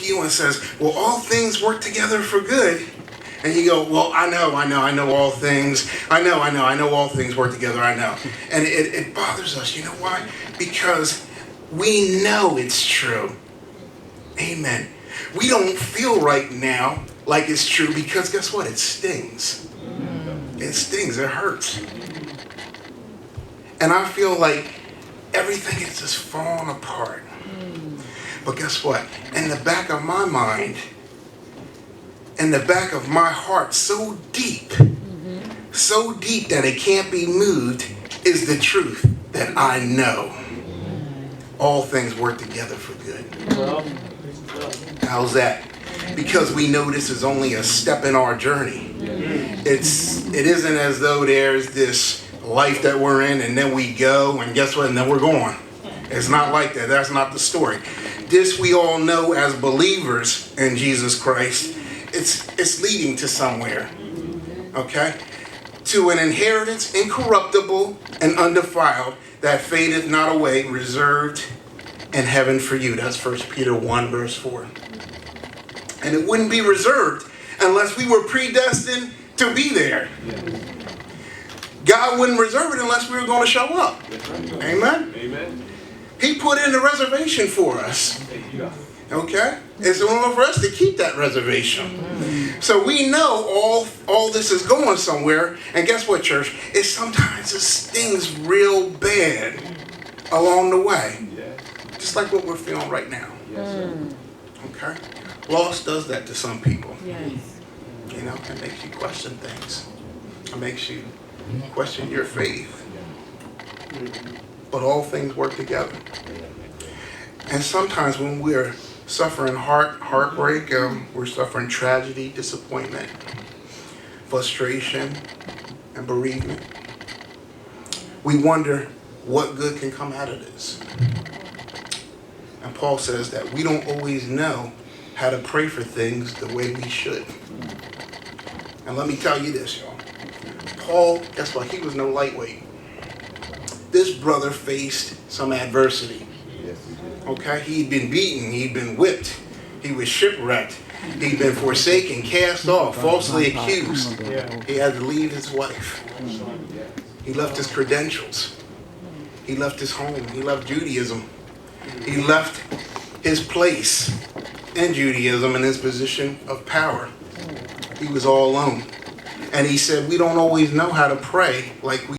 to you and says, well, all things work together for good. And you go, well, I know all things. I know all things work together, I know. And it bothers us. You know why? Because we know it's true. Amen. We don't feel right now like it's true because guess what? It stings. It stings. It hurts. And I feel like everything is just falling apart. But guess what? In the back of my mind, in the back of my heart, so deep that it can't be moved, is the truth that I know. All things work together for good. How's that? Because we know this is only a step in our journey. It isn't as though there's this life that we're in and then we go and guess what? And then we're gone. It's not like that. That's not the story. This we all know as believers in Jesus Christ. It's leading to somewhere. Okay? To an inheritance incorruptible and undefiled that fadeth not away, reserved in heaven for you. That's 1 Peter 1 verse 4. And it wouldn't be reserved unless we were predestined to be there. God wouldn't reserve it unless we were going to show up. Amen? Amen. He put in the reservation for us. Okay? It's in order for us to keep that reservation. So we know all this is going somewhere. And guess what, church? It sometimes it stings real bad along the way. Just like what we're feeling right now. Okay? Loss does that to some people. You know, it makes you question things. It makes you question your faith. But all things work together. And sometimes when we're suffering heartbreak, we're suffering tragedy, disappointment, frustration, and bereavement, we wonder what good can come out of this. And Paul says that we don't always know how to pray for things the way we should. And let me tell you this, y'all. Paul, guess what? He was no lightweight. This brother faced some adversity. Okay? He'd been beaten. He'd been whipped. He was shipwrecked. He'd been forsaken, cast off, falsely accused. He had to leave his wife. He left his credentials. He left his home. He left Judaism. He left his place in Judaism and his position of power. He was all alone. And he said, we don't always know how to pray like we